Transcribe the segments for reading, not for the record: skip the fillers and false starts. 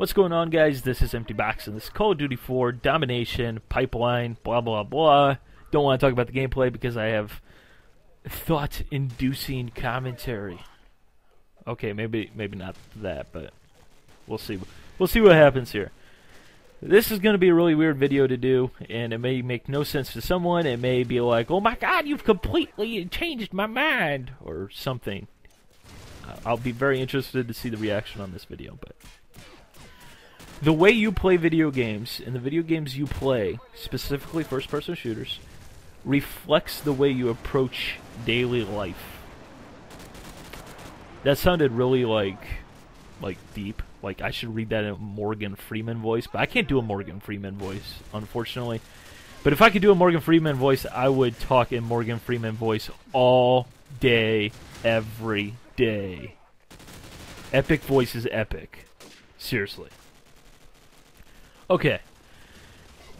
What's going on, guys? This is Empty Box, and this is Call of Duty 4 Domination Pipeline. Blah blah blah. Don't want to talk about the gameplay because I have thought-inducing commentary. Okay, maybe not that, but we'll see. We'll see what happens here. This is going to be a really weird video to do, and it may make no sense to someone. It may be like, "Oh my God, you've completely changed my mind," or something. I'll be very interested to see the reaction on this video, but the way you play video games, and the video games you play, specifically first-person shooters, reflects the way you approach daily life. That sounded really, like deep. Like, I should read that in a Morgan Freeman voice, but I can't do a Morgan Freeman voice, unfortunately. But if I could do a Morgan Freeman voice, I would talk in Morgan Freeman voice all day, every day. Epic voice is epic. Seriously. Okay,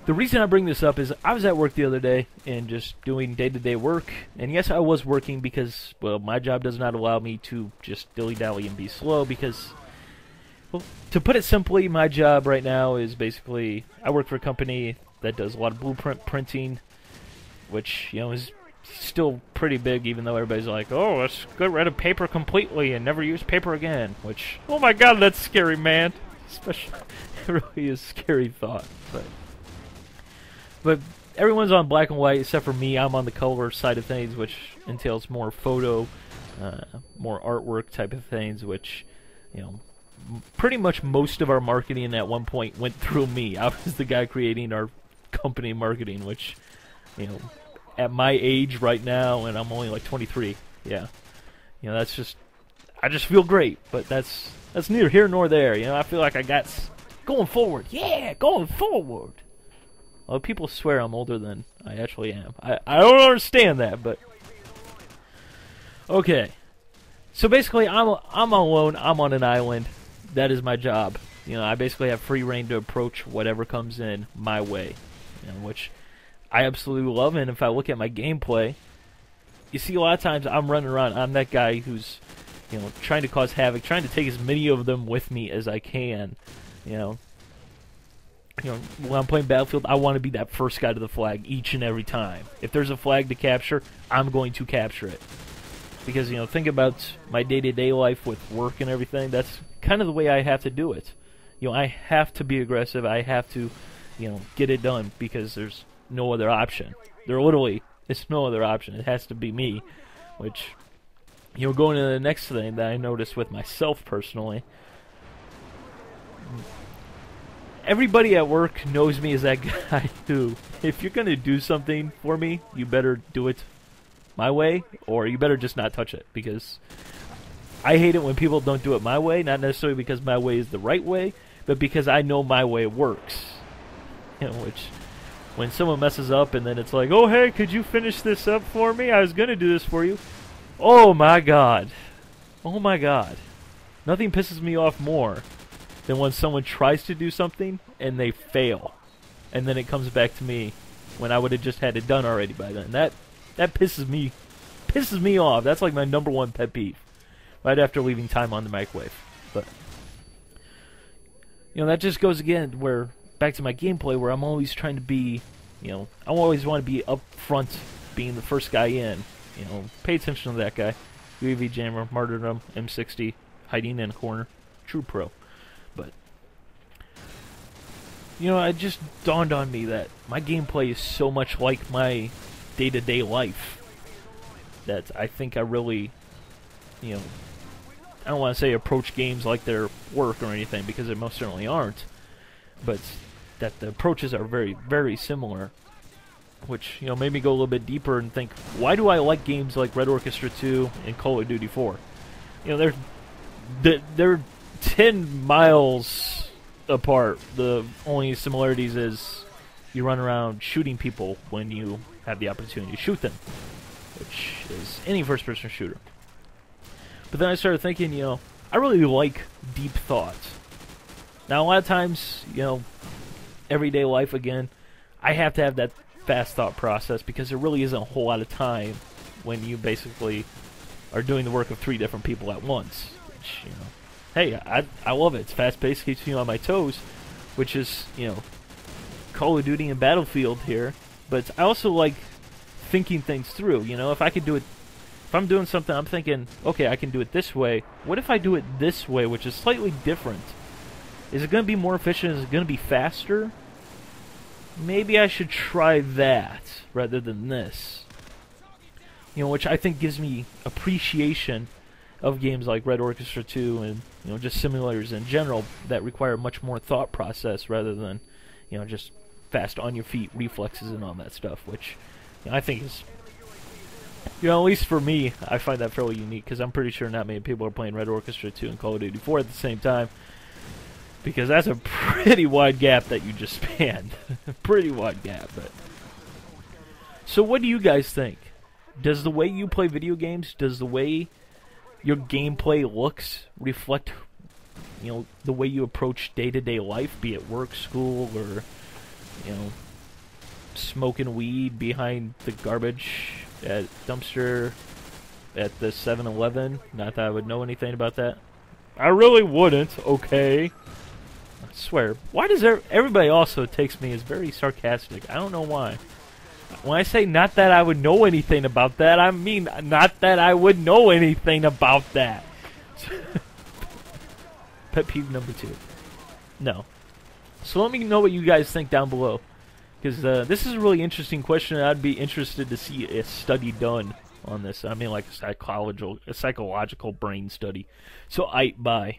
the reason I bring this up is I was at work the other day and just doing day-to-day work, and yes, I was working because, well, my job does not allow me to just dilly-dally and be slow because, well, to put it simply, my job right now is basically, I work for a company that does a lot of blueprint printing, which, you know, is still pretty big, even though everybody's like, oh, let's get rid of paper completely and never use paper again, which, oh my God, that's scary, man. Especially, it really is a scary thought, but everyone's on black and white except for me. I'm on the color side of things, which entails more photo, more artwork type of things, which, you know, pretty much most of our marketing at one point went through me. I was the guy creating our company marketing, which, you know, at my age right now, and I'm only like 23, yeah, you know, that's just, I just feel great, but that's neither here nor there. You know, I feel like I got going forward. Yeah, going forward. Well, people swear I'm older than I actually am. I don't understand that, but okay. So basically, I'm alone. I'm on an island. That is my job. You know, I basically have free reign to approach whatever comes in my way, you know, which I absolutely love. And if I look at my gameplay, you see a lot of times I'm running around. I'm that guy who's, you know, trying to cause havoc, trying to take as many of them with me as I can. You know, when I'm playing Battlefield, I want to be that first guy to the flag each and every time. If there's a flag to capture, I'm going to capture it. Because, you know, think about my day-to-day life with work and everything. That's kind of the way I have to do it. You know, I have to be aggressive. I have to, you know, get it done because there's no other option. It's no other option. It has to be me, which, you know, going to the next thing that I noticed with myself personally, everybody at work knows me as that guy who, if you're going to do something for me, you better do it my way, or you better just not touch it, because I hate it when people don't do it my way, not necessarily because my way is the right way, but because I know my way works. You know, which, when someone messes up and then it's like, oh, hey, could you finish this up for me? I was going to do this for you. Oh my God. Oh my God. Nothing pisses me off more than when someone tries to do something and they fail. And then it comes back to me when I would have just had it done already by then. That pisses me off. That's like my #1 pet peeve. Right after leaving time on the microwave. But, you know, that just goes again where, back to my gameplay, where I'm always trying to be, you know, I always want to be up front, being the first guy in. You know, pay attention to that guy. UAV jammer, martyrdom, M60, hiding in a corner. True pro. But, you know, it just dawned on me that my gameplay is so much like my day-to-day life that I think I really, you know, I don't want to say approach games like they're work or anything, because they most certainly aren't, but that the approaches are very, very similar. Which, you know, made me go a little bit deeper and think, why do I like games like Red Orchestra 2 and Call of Duty 4? You know, they're 10 miles apart. The only similarities is you run around shooting people when you have the opportunity to shoot them, which is any first-person shooter. But then I started thinking, you know, I really like deep thought. Now, a lot of times, you know, everyday life, again, I have to have that fast thought process because there really isn't a whole lot of time when you basically are doing the work of 3 different people at once, which, you know, hey, I love it. It's fast-paced, keeps me on my toes, which is, Call of Duty and Battlefield here. But I also like thinking things through. If I could do it, if I'm doing something, I'm thinking, okay, I can do it this way. What if I do it this way, which is slightly different? Is it going to be more efficient? Is it going to be faster? Maybe I should try that rather than this. Which I think gives me appreciation of games like Red Orchestra 2 and, just simulators in general that require much more thought process rather than, just fast on your feet reflexes and all that stuff, which I think is, at least for me, I find that fairly unique because I'm pretty sure not many people are playing Red Orchestra 2 and Call of Duty 4 at the same time. Because that's a pretty wide gap that you just spanned. Pretty wide gap. But so what do you guys think? Does the way you play video games, does the way your gameplay looks reflect, the way you approach day-to-day life, be it work, school, or, smoking weed behind the garbage at dumpster at the 7-Eleven? Not that I would know anything about that. I really wouldn't, okay? I swear. Why does everybody also takes me as very sarcastic? I don't know why. When I say not that I would know anything about that, I mean not that I would know anything about that. Pet peeve number 2. No. So let me know what you guys think down below. Because this is a really interesting question, and I'd be interested to see a study done on this. I mean, like a psychological brain study. So, bye.